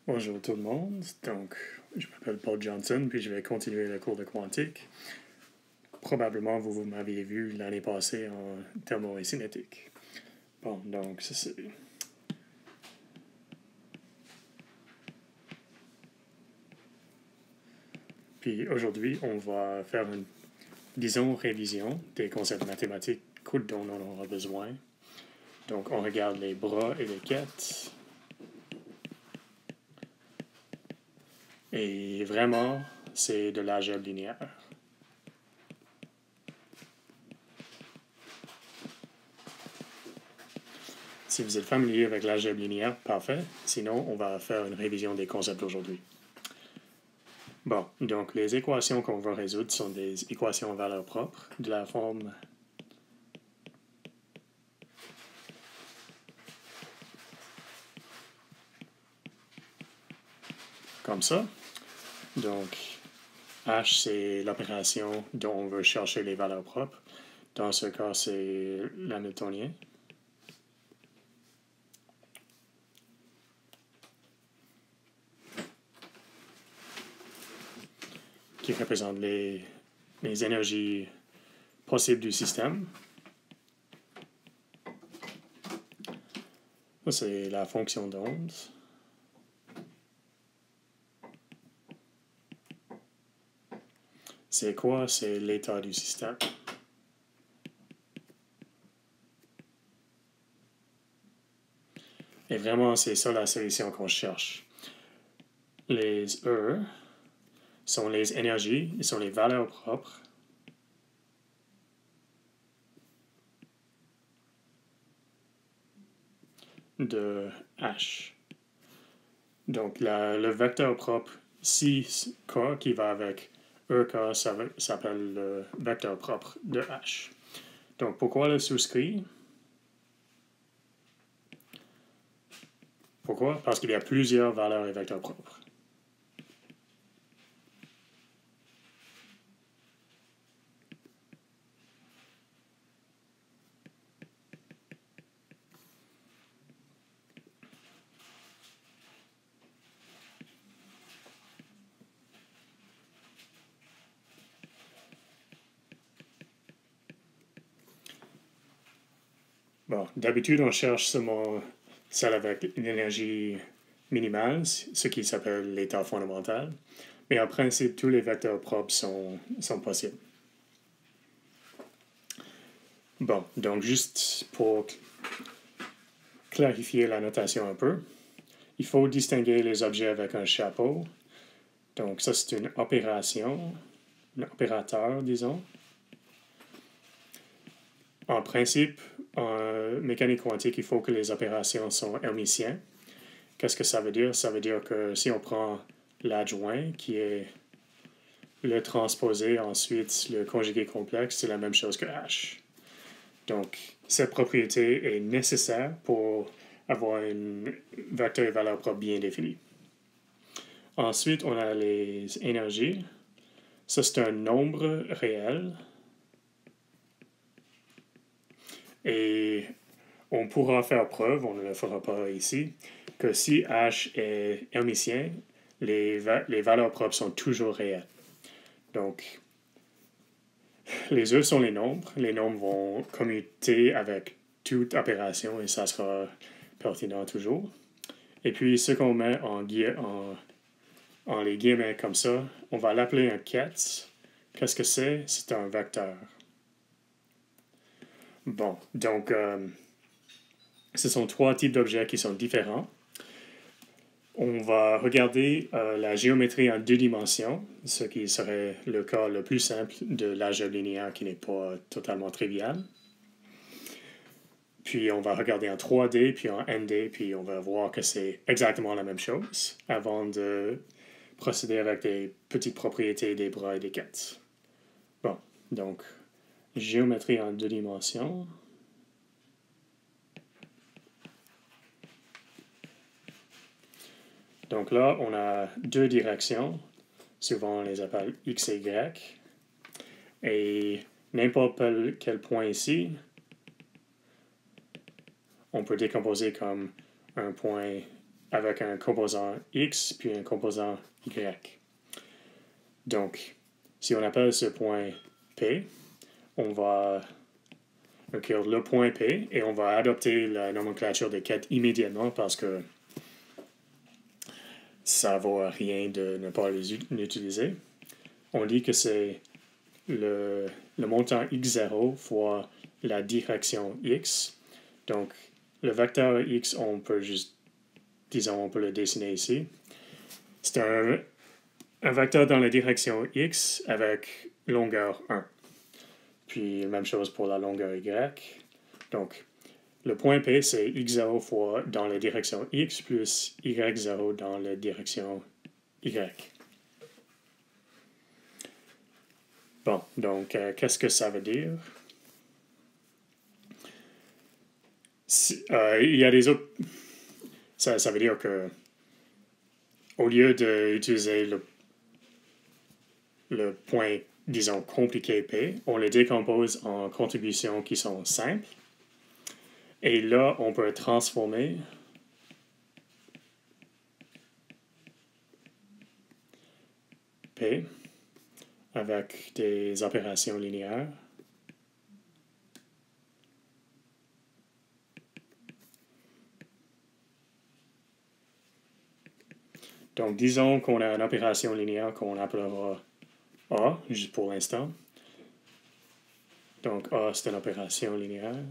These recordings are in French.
Bonjour tout le monde, donc je m'appelle Paul Johnson, puis je vais continuer le cours de quantique. Probablement vous m'aviez vu l'année passée en thermo et cinétique. Bon, donc ça c'est... Puis aujourd'hui, on va faire une, disons, révision des concepts mathématiques dont on aura besoin. Donc on regarde les bras et les quêtes. Et vraiment, c'est de l'algèbre linéaire. Si vous êtes familier avec l'algèbre linéaire, parfait. Sinon, on va faire une révision des concepts aujourd'hui. Bon, donc les équations qu'on va résoudre sont des équations en valeur propre de la forme comme ça. Donc, H, c'est l'opération dont on veut chercher les valeurs propres. Dans ce cas, c'est l'hamiltonien. Qui représente les énergies possibles du système. Ça, c'est la fonction d'onde. C'est quoi? C'est l'état du système. Et vraiment, c'est ça la solution qu'on cherche. Les E sont les énergies, sont les valeurs propres de H. Donc, le vecteur propre 6K qui va avec EK s'appelle le vecteur propre de H. Donc, pourquoi le souscrit? Pourquoi? Parce qu'il y a plusieurs valeurs et vecteurs propres. Bon, d'habitude, on cherche seulement celle avec une énergie minimale, ce qui s'appelle l'état fondamental. Mais en principe, tous les vecteurs propres sont possibles. Bon, donc juste pour clarifier la notation un peu, il faut distinguer les objets avec un chapeau. Donc ça, c'est une opération, un opérateur, disons. En principe, en mécanique quantique, il faut que les opérations soient hermitiennes. Qu'est-ce que ça veut dire? Ça veut dire que si on prend l'adjoint, qui est le transposé, ensuite le conjugué complexe, c'est la même chose que H. Donc, cette propriété est nécessaire pour avoir un vecteur et valeur propre bien défini. Ensuite, on a les énergies. Ça, c'est un nombre réel. Et on pourra faire preuve, on ne le fera pas ici, que si H est hermitien, les valeurs propres sont toujours réelles. Donc, les E sont les nombres. Les nombres vont commuter avec toute opération et ça sera pertinent toujours. Et puis, ce qu'on met en les guillemets comme ça, on va l'appeler un ket. Qu'est-ce que c'est? C'est un vecteur. Bon, donc, ce sont trois types d'objets qui sont différents. On va regarder la géométrie en deux dimensions, ce qui serait le cas le plus simple de l'algèbre linéaire qui n'est pas totalement trivial. Puis on va regarder en 3D, puis en ND, puis on va voir que c'est exactement la même chose avant de procéder avec des petites propriétés des bras et des quêtes. Bon, donc, géométrie en deux dimensions. Donc là, on a deux directions. Souvent, on les appelle X et Y. Et n'importe quel point ici, on peut décomposer comme un point avec un composant x puis un composant y. Donc, si on appelle ce point P, on va écrire le point P et on va adopter la nomenclature des quêtes immédiatement parce que ça ne vaut rien de ne pas l'utiliser. On dit que c'est le montant x0 fois la direction x. Donc, le vecteur x, on peut juste, disons, on peut le dessiner ici. C'est un vecteur dans la direction x avec longueur 1. Puis, même chose pour la longueur y. Donc, le point P, c'est x0 fois dans la direction x plus y0 dans la direction y. Bon, donc, qu'est-ce que ça veut dire? Il y a des autres... Ça veut dire que au lieu d'utiliser le point, disons, compliqué P, on le décompose en contributions qui sont simples. Et là, on peut transformer P avec des opérations linéaires. Donc, disons qu'on a une opération linéaire qu'on appellera A, juste pour l'instant. Donc, A, c'est une opération linéaire.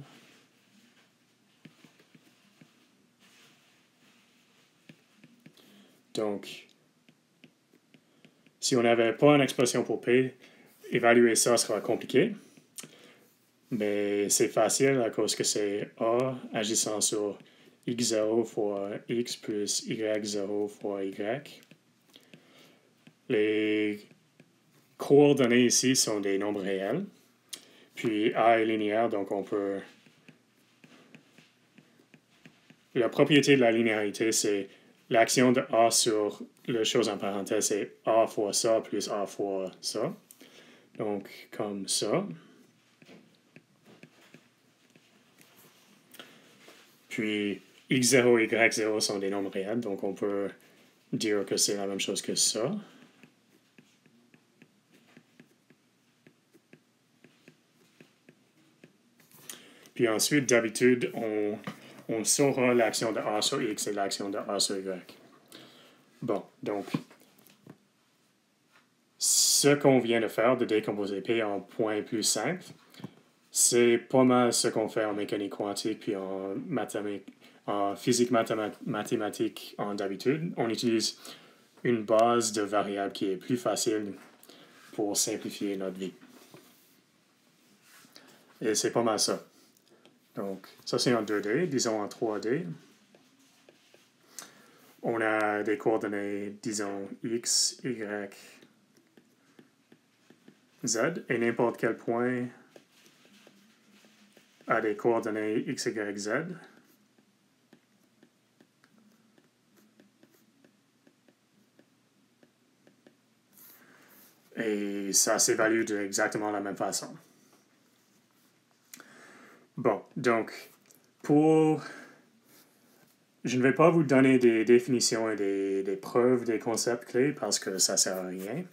Donc, si on n'avait pas une expression pour P, évaluer ça sera compliqué. Mais c'est facile à cause que c'est A agissant sur x0 fois x plus y0 fois y. Les coordonnées ici sont des nombres réels. Puis A est linéaire, donc on peut... La propriété de la linéarité, c'est l'action de A sur la chose en parenthèse, c'est A fois ça plus A fois ça. Donc, comme ça. Puis, x0 et y0 sont des nombres réels, donc on peut dire que c'est la même chose que ça. Puis ensuite, d'habitude, on saura l'action de A sur X et l'action de A sur Y. Bon, donc, ce qu'on vient de faire, de décomposer P en points plus simples, c'est pas mal ce qu'on fait en mécanique quantique puis en physique mathématique en d'habitude. On utilise une base de variables qui est plus facile pour simplifier notre vie. Et c'est pas mal ça. Donc, ça c'est en 2D, disons en 3D. On a des coordonnées, disons, x, y, z, et n'importe quel point a des coordonnées x, y, z. Et ça s'évalue de exactement la même façon. Bon, donc, je ne vais pas vous donner des définitions et des preuves des concepts clés parce que ça ne sert à rien.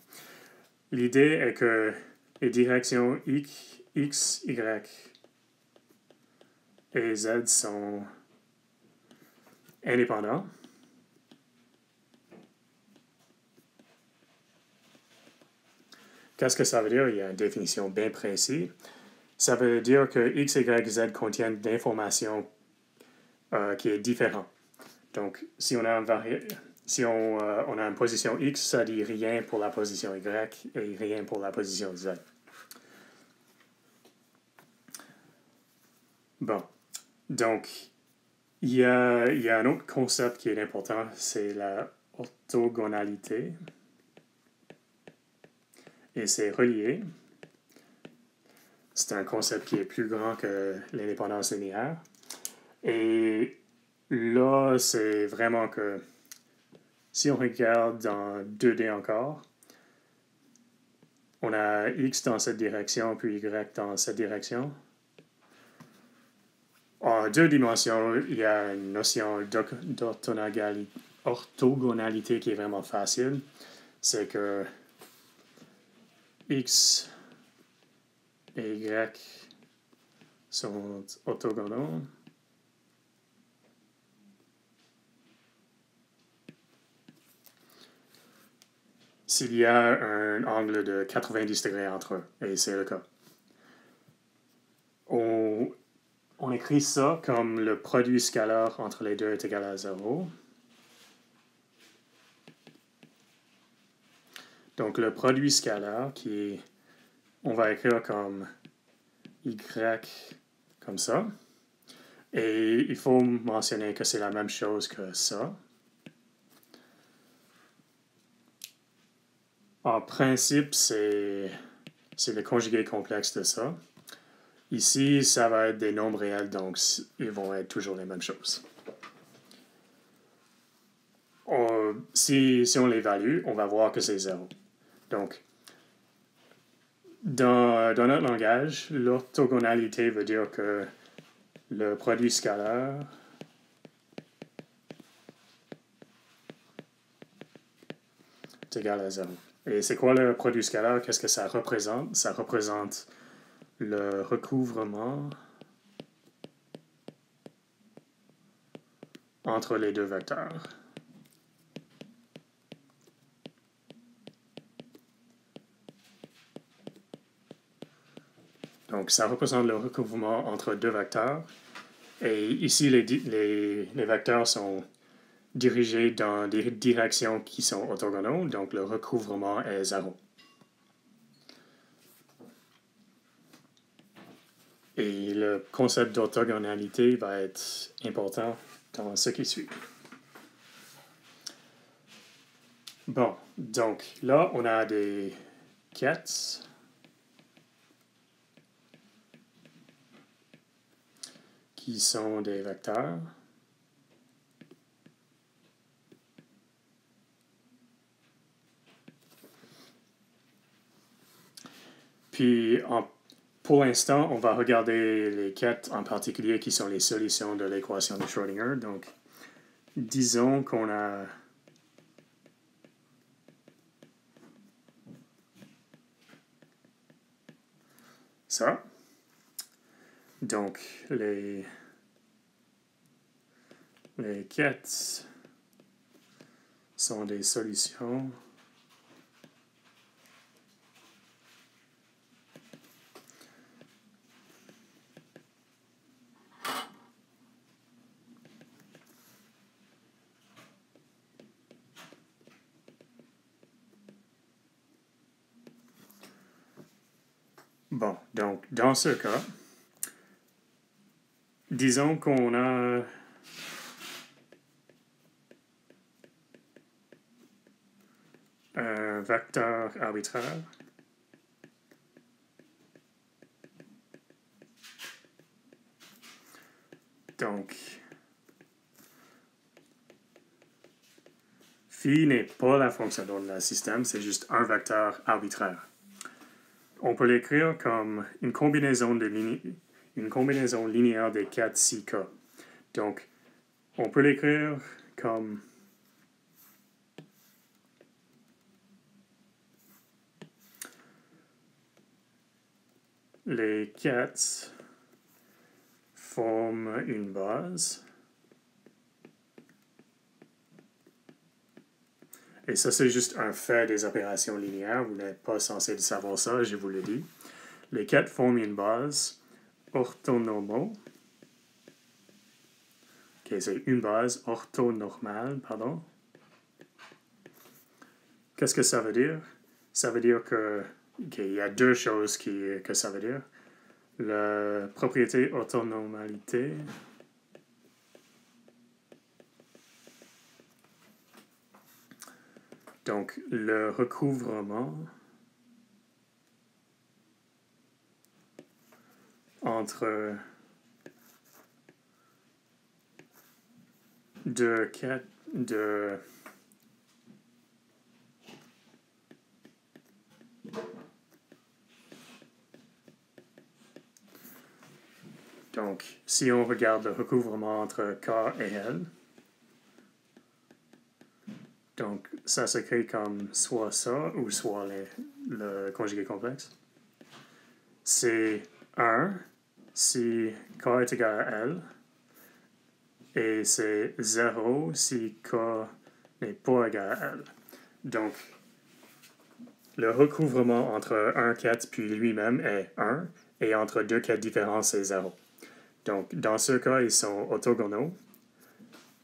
L'idée est que les directions x, y et z sont indépendants. Qu'est-ce que ça veut dire? Il y a une définition bien précise. Ça veut dire que x, y, z contiennent d'informations qui est différente. Donc, si on a on a une position x, ça dit rien pour la position y et rien pour la position z. Bon, donc, il y a un autre concept qui est important, c'est la orthogonalité. Et c'est relié. C'est un concept qui est plus grand que l'indépendance linéaire. Et là, c'est vraiment que si on regarde dans 2D encore, on a x dans cette direction, puis y dans cette direction. En deux dimensions, il y a une notion d'orthogonalité qui est vraiment facile. C'est que x et y sont orthogonaux. S'il y a un angle de 90 degrés entre eux, et c'est le cas. On écrit ça comme le produit scalaire entre les deux est égal à 0. Donc le produit scalaire on va écrire comme y comme ça. Et il faut mentionner que c'est la même chose que ça. En principe, c'est le conjugué complexe de ça. Ici, ça va être des nombres réels, donc ils vont être toujours les mêmes choses. Si on l'évalue, on va voir que c'est 0. Donc, dans notre langage, l'orthogonalité veut dire que le produit scalaire est égal à 0. Et c'est quoi le produit scalaire? Qu'est-ce que ça représente? Ça représente le recouvrement entre les deux vecteurs. Donc, ça représente le recouvrement entre deux vecteurs. Et ici, les vecteurs sont dirigés dans des directions qui sont orthogonales, donc le recouvrement est 0. Et le concept d'orthogonalité va être important dans ce qui suit. Bon, donc là, on a des quêtes qui sont des vecteurs. Puis, pour l'instant, on va regarder les quêtes en particulier qui sont les solutions de l'équation de Schrödinger. Donc, disons qu'on a ça. Donc, les quêtes sont des solutions Bon, donc, dans ce cas, disons qu'on a un vecteur arbitraire. Donc, phi n'est pas la fonction d'ordre d'un système, c'est juste un vecteur arbitraire. On peut l'écrire comme une combinaison linéaire des quêtes CK. Donc, on peut l'écrire comme les quêtes forment une base. Et ça, c'est juste un fait des opérations linéaires. Vous n'êtes pas censé savoir ça, je vous le dis. Les quêtes forment une base orthonormale. Ok, c'est une base orthonormale, pardon. Qu'est-ce que ça veut dire? Ça veut dire que il y a deux choses que ça veut dire. La propriété orthonormalité. Donc, le recouvrement entre deux quêtes de Donc, si on regarde le recouvrement entre K et L, donc ça s'écrit comme soit ça ou soit le conjugué complexe. C'est 1 si K est égal à L, et c'est 0 si K n'est pas égal à L. Donc, le recouvrement entre un 4 puis lui-même est 1, et entre deux 4 différents, c'est 0. Donc, dans ce cas, ils sont orthogonaux.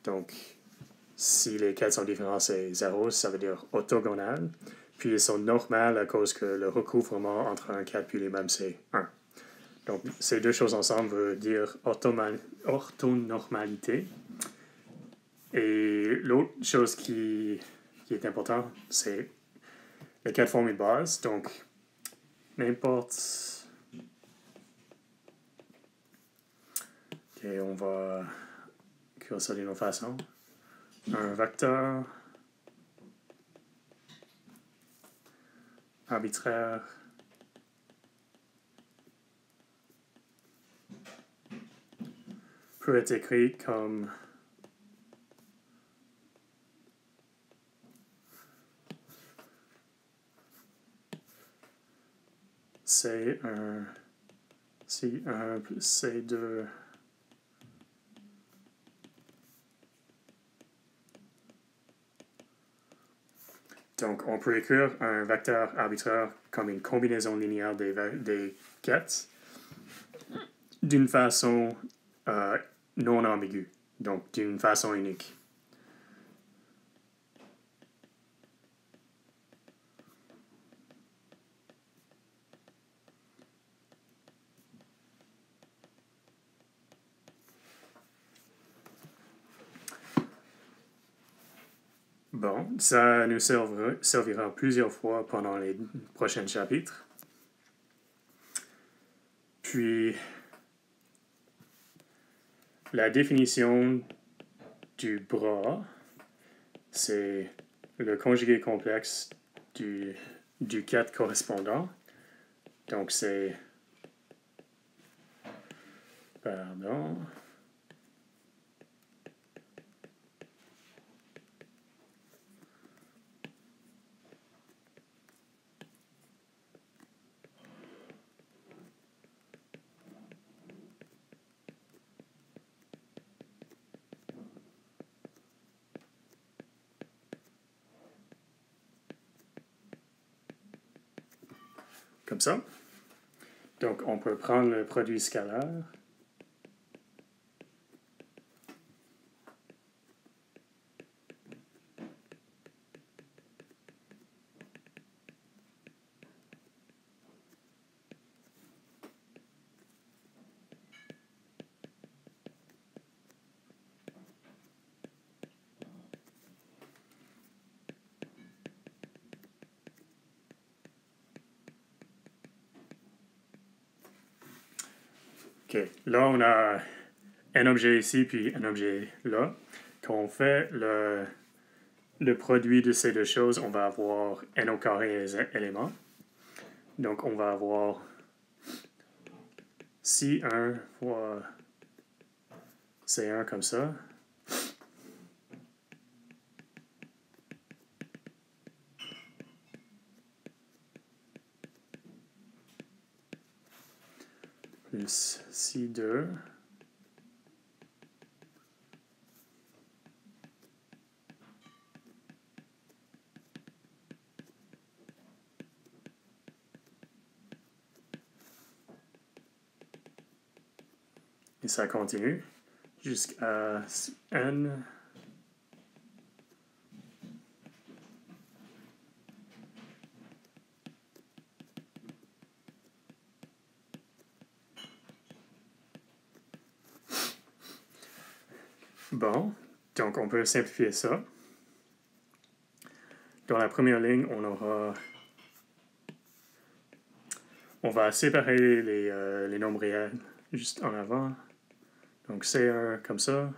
Donc, si les 4 sont différents, c'est 0, ça veut dire orthogonal. Puis, ils sont normales à cause que le recouvrement entre un 4 puis lui-même, c'est 1. Donc, ces deux choses ensemble veulent dire orthonormalité. Et l'autre chose qui est importante, c'est les 4 formules bases. Donc, n'importe... Ok, on va écrire ça d'une autre façon. Un vecteur arbitraire peut être écrit comme C1 C1 plus C2 Donc, on peut écrire un vecteur arbitraire comme une combinaison linéaire des quêtes d'une façon non ambiguë, donc d'une façon unique. Bon, ça nous servira plusieurs fois pendant les prochains chapitres. Puis, la définition du bras, c'est le conjugué complexe du 4 correspondant. Donc, c'est... Pardon... Comme ça. Donc, on peut prendre le produit scalaire. OK. Là, on a un objet ici, puis un objet là. Quand on fait le produit de ces deux choses, on va avoir n au carré éléments. Donc, on va avoir C1 fois C1 comme ça. Plus C2. Et ça continue jusqu'à n. Bon, donc on peut simplifier ça. Dans la première ligne, on va séparer les nombres réels juste en avant. Donc C1 comme ça.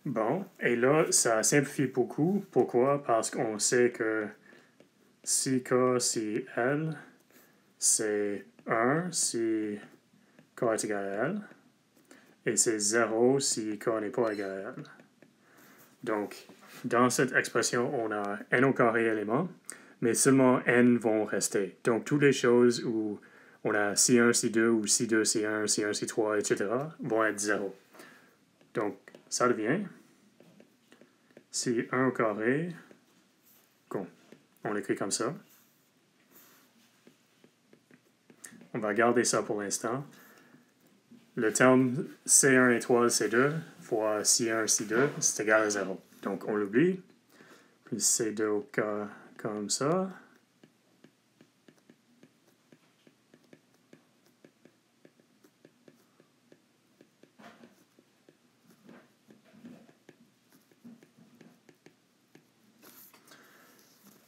Bon, et là, ça simplifie beaucoup. Pourquoi? Parce qu'on sait que si K, si L, c'est 1 si K est égal à L, et c'est 0 si K n'est pas égal à L. Donc, dans cette expression, on a n au carré éléments, mais seulement n vont rester. Donc, toutes les choses où on a C1, C2, ou C2, C1, C1, C3, etc., vont être 0. Donc, ça devient C1 au carré, on l'écrit comme ça. On va garder ça pour l'instant. Le terme C1 étoile C2 fois C1 C2, c'est égal à 0. Donc, on l'oublie. Puis C2 au cas comme ça.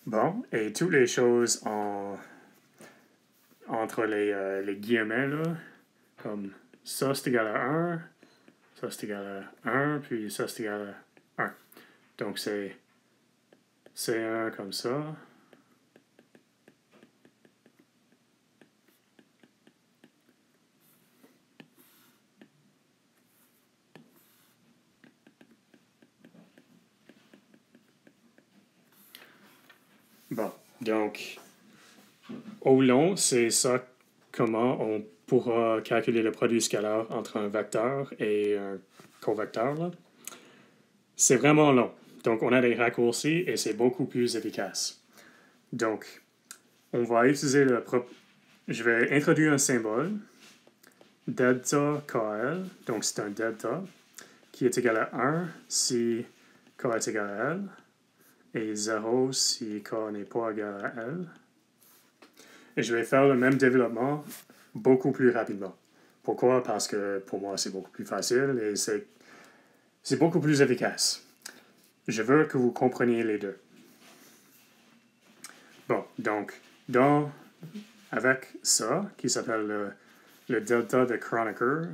Bon, et toutes les choses entre les guillemets, là, comme ça c'est égal à 1, ça c'est égal à 1, puis ça c'est égal à 1. Donc c'est C1 comme ça. Bon, donc au long, c'est ça comment on pourra calculer le produit scalaire entre un vecteur et un covecteur, là. C'est vraiment long. Donc, on a des raccourcis et c'est beaucoup plus efficace. Donc, on va utiliser je vais introduire un symbole, delta KL, donc c'est un delta, qui est égal à 1 si K est égal à L, et 0 si K n'est pas égal à L. Et je vais faire le même développement beaucoup plus rapidement. Pourquoi? Parce que pour moi, c'est beaucoup plus facile et c'est beaucoup plus efficace. Je veux que vous compreniez les deux. Bon, donc, avec ça, qui s'appelle le delta de Kronecker,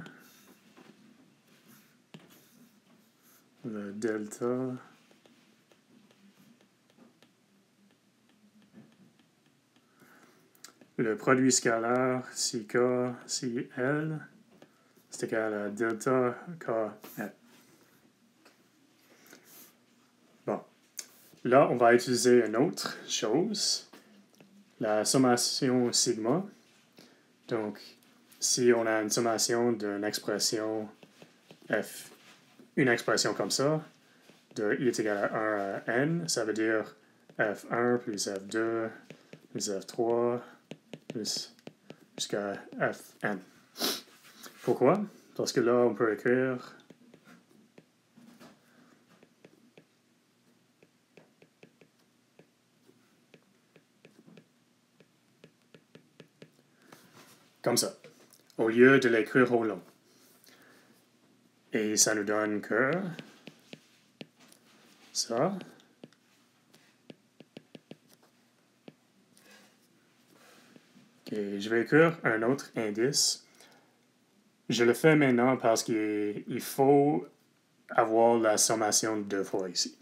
le delta le produit scalaire si K, si L, c'est égal à delta K L. Bon, là, on va utiliser une autre chose, la sommation sigma. Donc, si on a une sommation d'une expression f, une expression comme ça, de i est égal à 1 à n, ça veut dire f1 plus f2 plus f3 plus jusqu'à fn. Pourquoi? Parce que là, on peut écrire comme ça, au lieu de l'écrire au long. Et ça nous donne que ça. Et je vais écrire un autre indice. Je le fais maintenant parce qu'il faut avoir la sommation deux fois ici.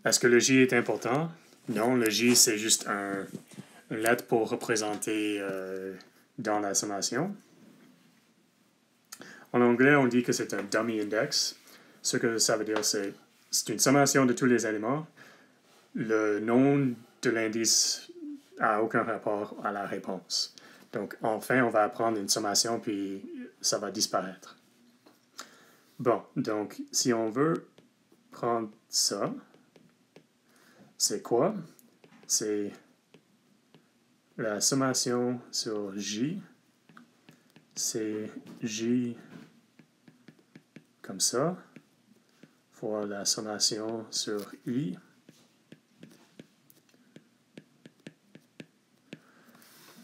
Est-ce que le J est important? Non, le J, c'est juste une lettre pour représenter dans la sommation. En anglais, on dit que c'est un dummy index. Ce que ça veut dire, c'est une sommation de tous les éléments. Le nom de l'indice n'a aucun rapport à la réponse. Donc, enfin, on va prendre une sommation, puis ça va disparaître. Bon, donc, si on veut prendre ça, c'est quoi? C'est la sommation sur J. C'est J comme ça, fois la sommation sur I.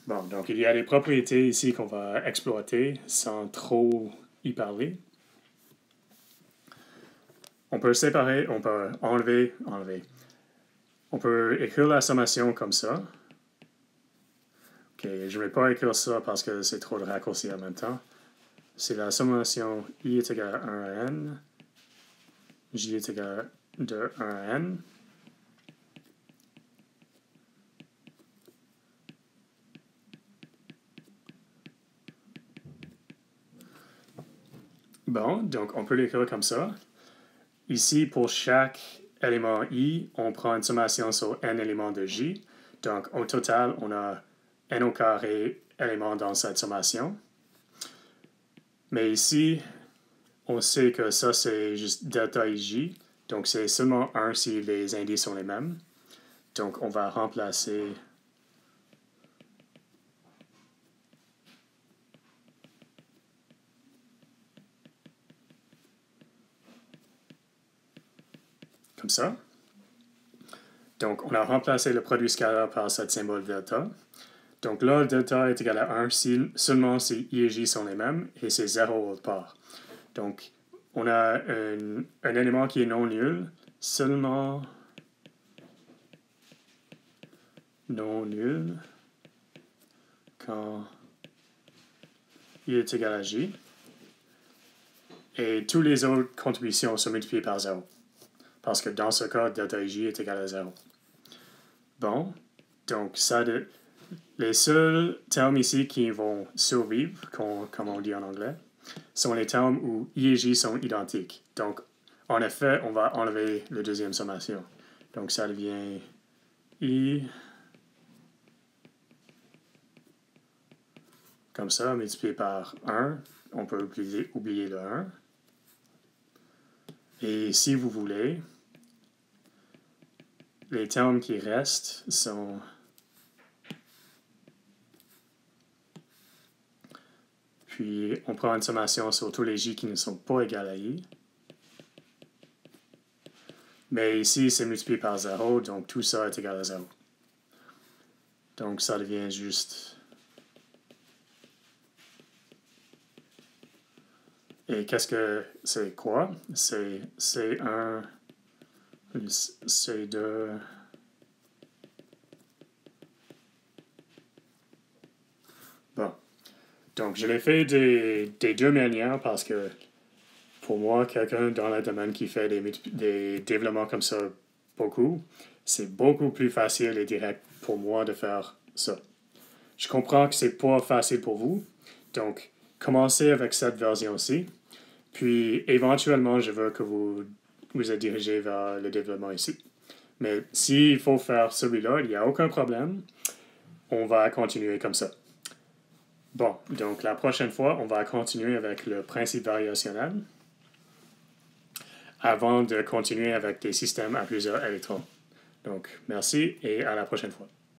Bon, donc il y a des propriétés ici qu'on va exploiter sans trop y parler. On peut séparer, on peut enlever. On peut écrire la sommation comme ça. OK, Ok, je ne vais pas écrire ça parce que c'est trop de raccourcis en même temps. C'est la sommation I est égal à 1 à n, J est égal de 1 à n. Bon, donc on peut l'écrire comme ça. Ici, pour chaque élément I, on prend une sommation sur n éléments de J. Donc, au total, on a n au carré éléments dans cette sommation. Mais ici, on sait que ça, c'est juste delta ij. Donc, c'est seulement 1 si les indices sont les mêmes. Donc, on va remplacer comme ça. Donc, on a remplacé le produit scalaire par ce symbole delta. Donc là, delta est égal à 1 seulement si I et J sont les mêmes, et c'est 0 autre part. Donc, on a un élément qui est non nul, seulement non nul quand I est égal à J. Et toutes les autres contributions sont multipliées par 0. Parce que dans ce cas, delta ij est égal à 0. Bon, donc les seuls termes ici qui vont survivre, comme on dit en anglais, sont les termes où I et J sont identiques. Donc, en effet, on va enlever la deuxième sommation. Donc, ça devient I comme ça, multiplié par 1. On peut oublier le 1. Et si vous voulez, les termes qui restent sont puis on prend une sommation sur tous les J qui ne sont pas égales à I. Mais ici, c'est multiplié par 0, donc tout ça est égal à 0. Donc ça devient juste... Et qu'est-ce que c'est quoi? C'est C1, C2... Bon. Donc je l'ai fait des deux manières parce que pour moi, quelqu'un dans le domaine qui fait des développements comme ça beaucoup, c'est beaucoup plus facile et direct pour moi de faire ça. Je comprends que c'est pas facile pour vous, donc commencez avec cette version-ci, puis éventuellement, je veux que vous êtes dirigé vers le développement ici. Mais s'il faut faire celui-là, il n'y a aucun problème. On va continuer comme ça. Bon, donc la prochaine fois, on va continuer avec le principe variationnel avant de continuer avec des systèmes à plusieurs électrons. Donc, merci et à la prochaine fois.